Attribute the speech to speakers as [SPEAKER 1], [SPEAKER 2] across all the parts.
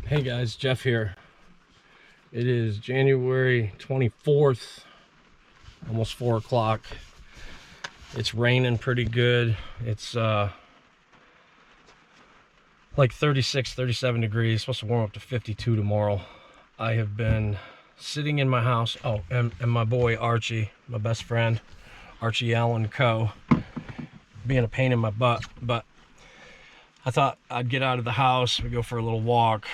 [SPEAKER 1] Hey guys, Jeff here. It is January 24th, almost 4 o'clock. It's raining pretty good. It's like 36, 37 degrees. It's supposed to warm up to 52 tomorrow. I have been sitting in my house. Oh, and my boy Archie, my best friend, Archie Allen Co., being a pain in my butt. But I thought I'd get out of the house, we go for a little walk,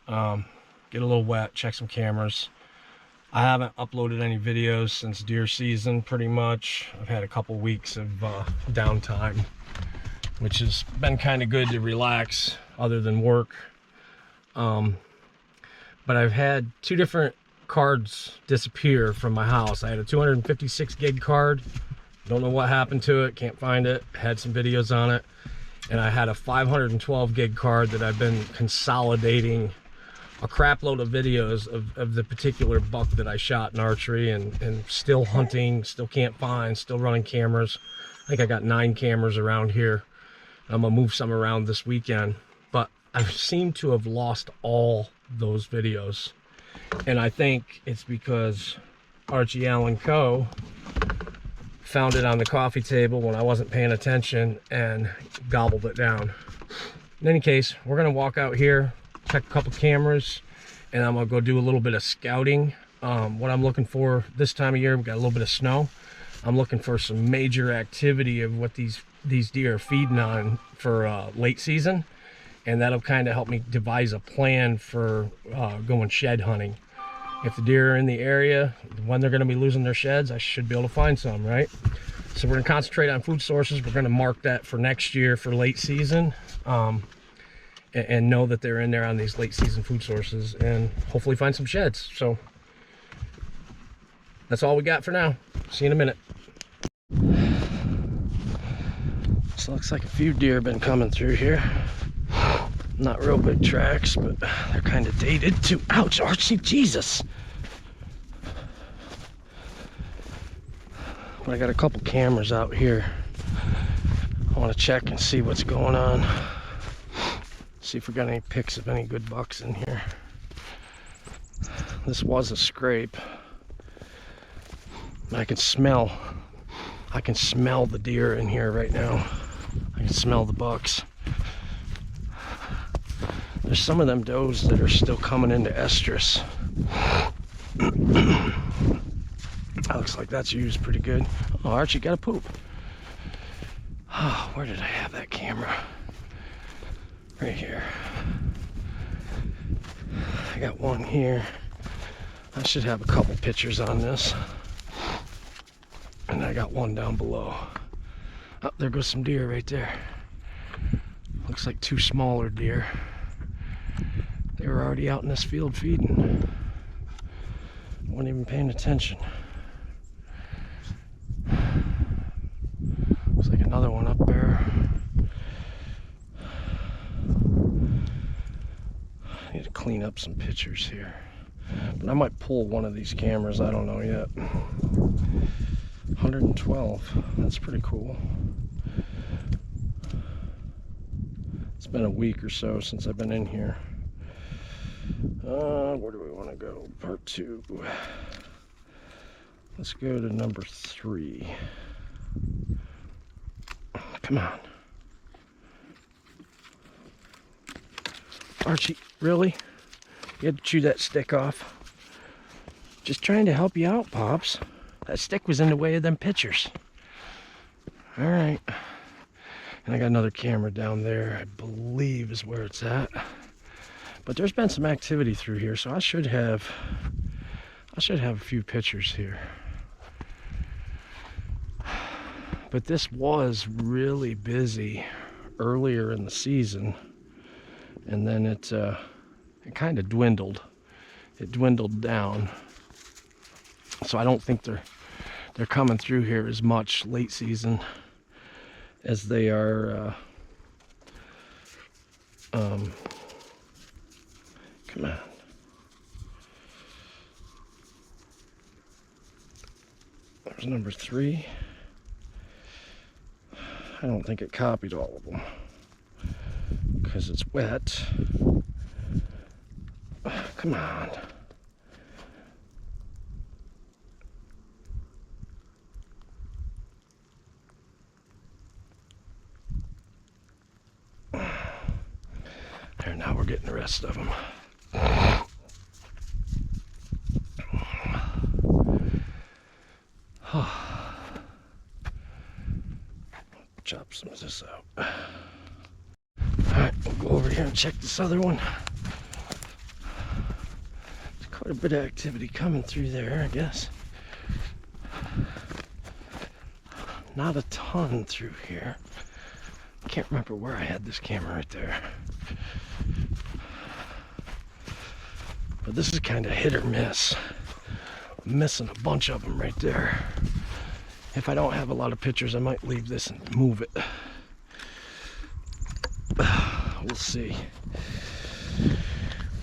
[SPEAKER 1] get a little wet, check some cameras. I haven't uploaded any videos since deer season, pretty much. I've had a couple weeks of downtime, which has been kind of good to relax other than work. But I've had 2 different cards disappear from my house. I had a 256 gig card. Don't know what happened to it, can't find it. Had some videos on it. And I had a 512 gig card that I've been consolidating a crap load of videos of the particular buck that I shot in archery, and still hunting, still can't find, still running cameras. I think I got 9 cameras around here. I'm gonna move some around this weekend, but I seem to have lost all those videos. And I think it's because Archie Allen Co. found it on the coffee table when I wasn't paying attention and gobbled it down. In any case, we're gonna walk out here, check a couple cameras, and I'm gonna go do a little bit of scouting. What I'm looking for this time of year, we got a little bit of snow. I'm looking for some major activity of what these deer are feeding on for late season, and that'll kind of help me devise a plan for going shed hunting. If the deer are in the area, when they're gonna be losing their sheds, I should be able to find some, right? So we're gonna concentrate on food sources. We're gonna mark that for next year for late season. And know that they're in there on these late season food sources, and hopefully find some sheds. So that's all we got for now. See you in a minute. So looks like a few deer have been coming through here. Not real big tracks, but they're kind of dated too. Ouch, Archie, Jesus. But I got a couple cameras out here. I want to check and see what's going on. See if we got any pics of any good bucks in here. This was a scrape. I can smell the deer in here right now. I can smell the bucks. There's some of them does that are still coming into estrus. That looks like that's used pretty good. Oh, Archie got a poop. Oh, where did I have that camera? Right here. I got one here. I should have a couple pictures on this. And I got one down below. Oh, there goes some deer right there. Looks like 2 smaller deer. They were already out in this field feeding. Wasn't even paying attention. Looks like another one up there. I need to clean up some pictures here. But I might pull one of these cameras, I don't know yet. 112, that's pretty cool. It's been a week or so since I've been in here. Where do we want to go? Part 2. Let's go to number 3. Come on. Archie, really? You had to chew that stick off? Just trying to help you out, Pops. That stick was in the way of them pictures. All right. And I got another camera down there, I believe is where it's at. But there's been some activity through here, so I should have a few pictures here. But this was really busy earlier in the season, and then it kind of dwindled. It dwindled down. So I don't think they're coming through here as much late season as they are come on. There's number 3. I don't think it copied all of them because it's wet. Come on. There, now we're getting the rest of them. Chop some of this out. Alright, we'll go over here and check this other one. There's quite a bit of activity coming through there, I guess. Not a ton through here. Can't remember where I had this camera right there. But this is kind of hit or miss. I'm missing a bunch of them right there. If I don't have a lot of pictures, I might leave this and move it. We'll see.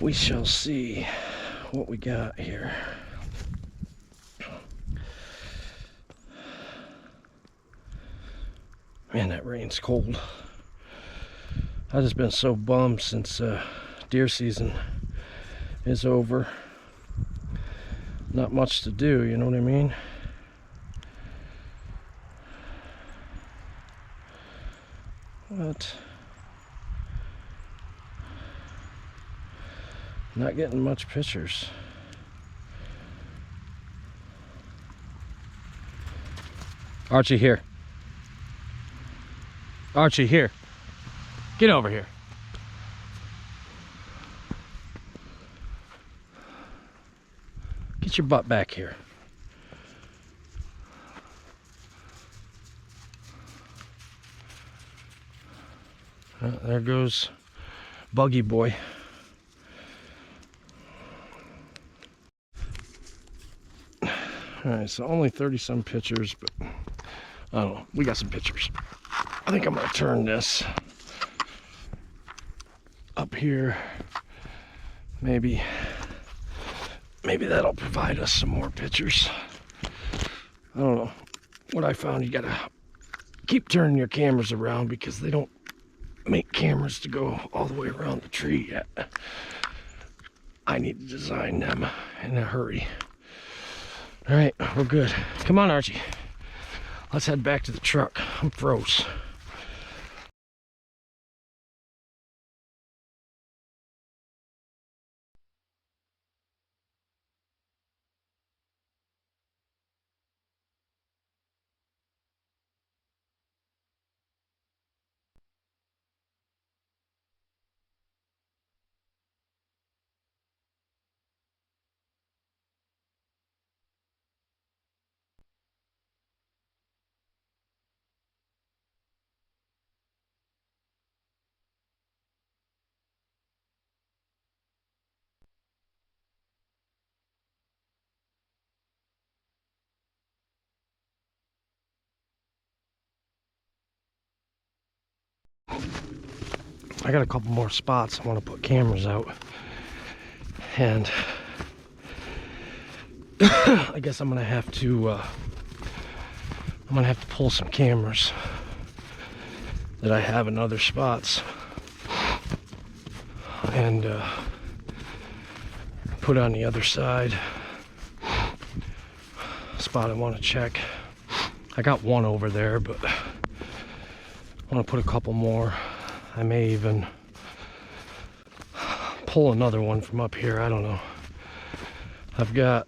[SPEAKER 1] We shall see what we got here. Man, that rain's cold. I've just been so bummed since deer season is over. Not much to do, you know what I mean? But not getting much pictures. Archie, here. Archie, here. Get over here. Get your butt back here. There goes Buggy Boy. Alright, so only 30-some pictures, but I don't know. We got some pictures. I think I'm going to turn this up here. Maybe that'll provide us some more pictures. I don't know. What I found, you got to keep turning your cameras around because they don't make cameras to go all the way around the tree yet. I need to design them in a hurry. All right, we're good. Come on, Archie. Let's head back to the truck. I'm froze. I got a couple more spots I want to put cameras out, and I guess I'm gonna have to pull some cameras that I have in other spots and put on the other side. Spot I want to check. I got one over there, but I want to put a couple more. I may even pull another one from up here. I don't know. I've got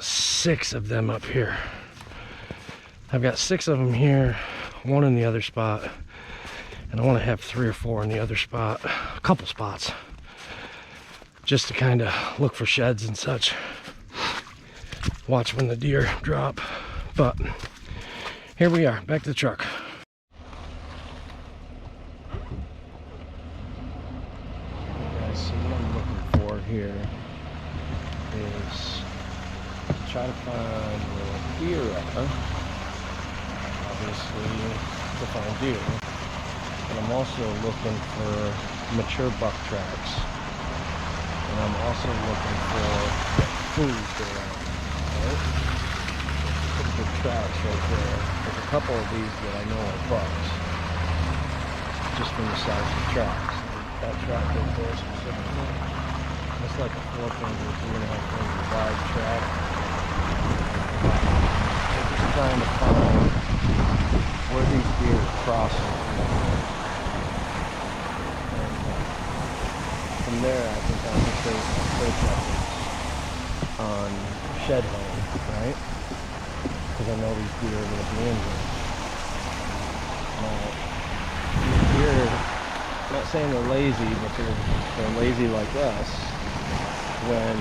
[SPEAKER 1] 6 of them up here. I've got 6 of them here, one in the other spot, and I want to have 3 or 4 in the other spot, a couple spots, just to kind of look for sheds and such. Watch when the deer drop. But here we are, back to the truck. Guys, so what I'm looking for here is try to find where deer are. Obviously, to find deer. But I'm also looking for mature buck tracks. And I'm also looking for food there. Right? Pretty good tracks right there. There's a couple of these that I know are bucks, just from the size of the tracks. that track right there specifically. It's like a 4 finger, 3.5 finger wide track. They're just trying to find where these deer are crossing. And from there, I think I can say search efforts on shed hunting, right? Because I know these deer are going to be in here. Now, these deer, I'm not saying they're lazy, but they're lazy like us when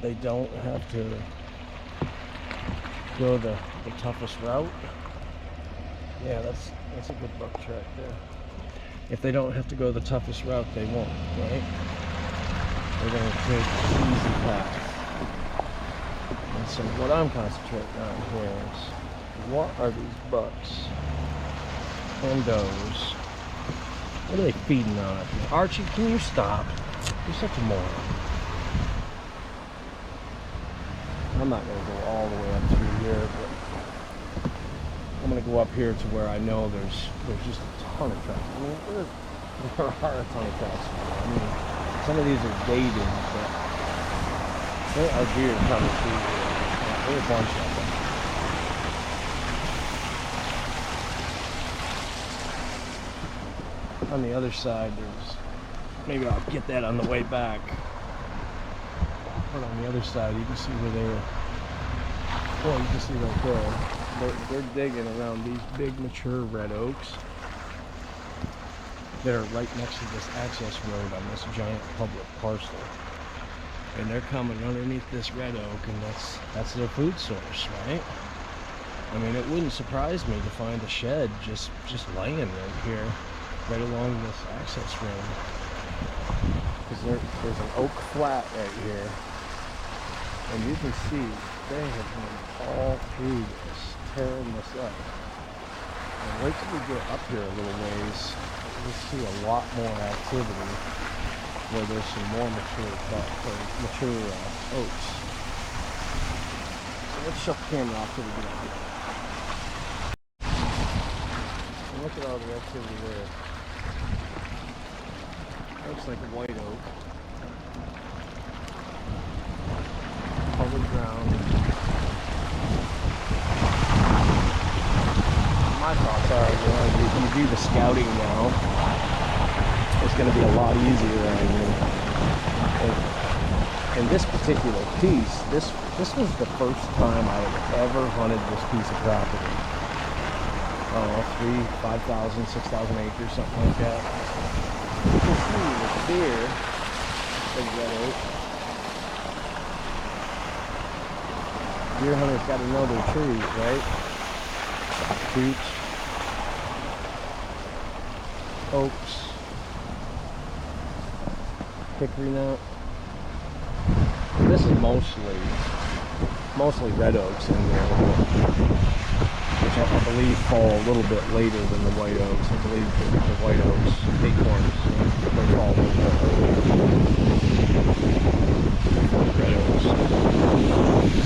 [SPEAKER 1] they don't have to go the toughest route. Yeah, that's a good buck track there. If they don't have to go the toughest route, they won't, right? They're going to take the easy path. And so what I'm concentrating on here is, what are these bucks and does? What are they feeding on up here? Archie, can you stop? You're such a moron. I'm not going to go all the way up through here, but I'm going to go up here to where I know there's just a ton of tracks. I mean, there are a ton of tracks. I mean, some of these are dated, but there are deer coming through here. There are a bunch of them. On the other side, there's, maybe I'll get that on the way back. But on the other side, you can see where they're, well, you can see right there, they're digging around these big mature red oaks that are right next to this access road on this giant public parcel. And they're coming underneath this red oak, and that's their food source, right? I mean, it wouldn't surprise me to find a shed just laying right here, right along this access road. Because there's an oak flat right here, and you can see they have been all through this, tearing this up. And wait till we get up here a little ways, we'll see a lot more activity where there's some more mature oaks. So let's shut the camera off till we get up here. And look at all the activity there. Looks like a white oak. Public ground. My thoughts are, you do the scouting now, it's going to be a lot easier around here. And this particular piece, this was the first time I had ever hunted this piece of property. I don't know, 5,000, 6,000 acres, something like that. You can see with the deer, big red oak. Deer hunters got to know their trees, right? Beech, oaks, hickory nut. This is mostly red oaks in there, which I believe fall a little bit later than the white oaks. I believe the white oaks, acorns, they fall a little bit earlier before the red oaks.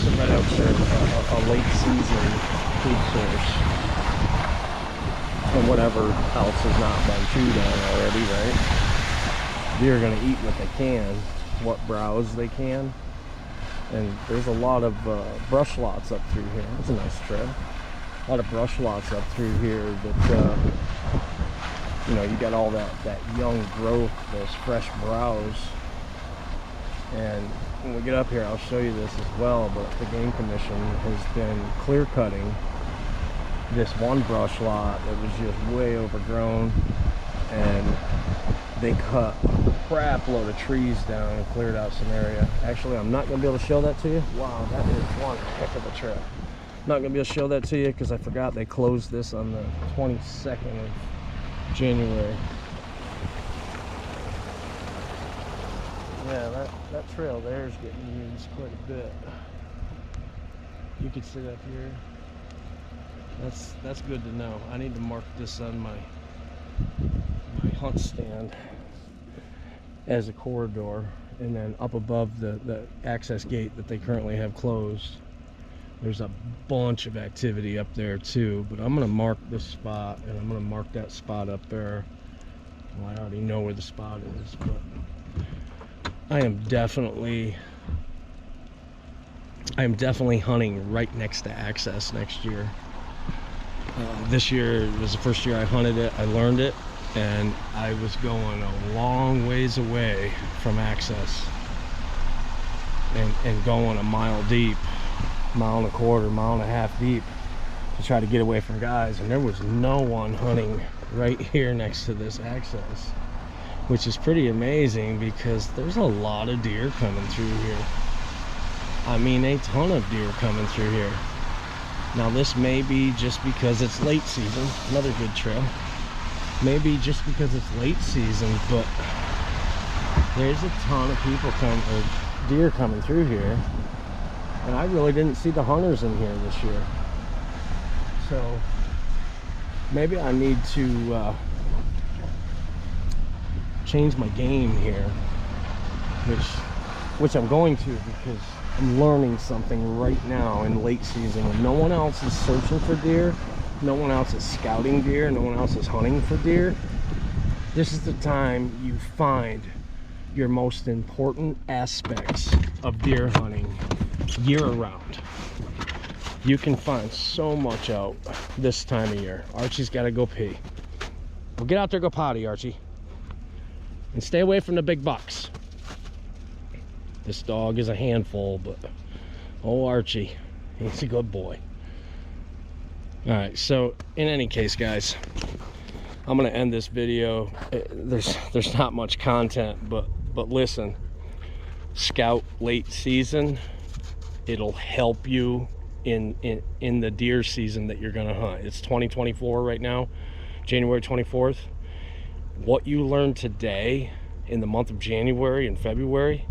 [SPEAKER 1] So red oaks are a late season food source, and whatever else has not been chewed on already, right? Deer are going to eat what they can, what browse they can. And there's a lot of brush lots up through here. It's a nice trail. A lot of brush lots up through here that, you know, you got all that young growth, those fresh browse. And when we get up here, I'll show you this as well, but the Game Commission has been clear cutting this one brush lot that was just way overgrown, and they cut a crap load of trees down and cleared out some area. Actually, I'm not going to be able to show that to you. Wow, that is one heck of a trail. Not going to be able to show that to you because I forgot they closed this on the 22nd of January. Yeah, that trail there is getting used quite a bit. You can sit up here. That's good to know. I need to mark this on my hunt stand as a corridor, and then up above the access gate that they currently have closed, There's a bunch of activity up there too, but I'm gonna mark this spot, and I'm gonna mark that spot up there. Well, I already know where the spot is, but I am definitely hunting right next to access next year. This year was the first year I hunted it. I learned it, and I was going a long ways away from access and going a mile deep, mile and a quarter, mile and a half deep to try to get away from guys, and there was no one hunting right here next to this access, which is pretty amazing because there's a lot of deer coming through here. I mean, a ton of deer coming through here. Now this may be just because it's late season, another good trail. Maybe just because it's late season, but there's a ton of people deer coming through here, and I really didn't see the hunters in here this year. So maybe I need to change my game here, which I'm going to, because I'm learning something right now in late season when no one else is searching for deer, no one else is scouting deer, no one else is hunting for deer. This is the time you find your most important aspects of deer hunting year-round. You can find so much out this time of year. Archie's got to go pee. Well, get out there, go potty, Archie, and stay away from the big bucks. This dog is a handful, but oh, Archie, he's a good boy. All right, so in any case, guys, I'm gonna end this video. There's not much content, but listen, scout late season. It'll help you in the deer season that you're gonna hunt. It's 2024 right now, January 24th. What you learn today in the month of January and February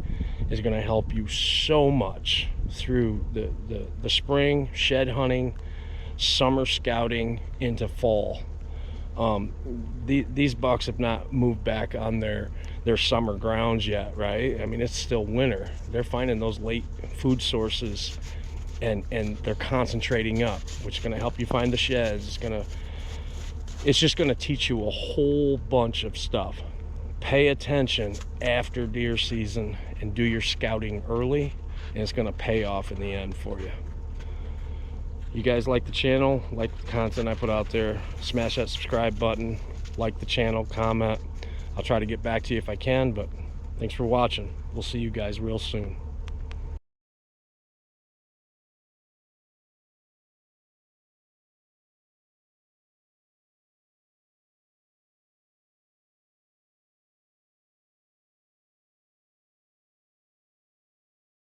[SPEAKER 1] is going to help you so much through the spring shed hunting, summer scouting into fall. These bucks have not moved back on their summer grounds yet, right? I mean, it's still winter. They're finding those late food sources, and they're concentrating up, which is going to help you find the sheds. It's just going to teach you a whole bunch of stuff. Pay attention after deer season and do your scouting early, and it's going to pay off in the end for you. You guys like the channel, like the content I put out there, smash that subscribe button, like the channel, comment. I'll try to get back to you if I can, but thanks for watching. We'll see you guys real soon.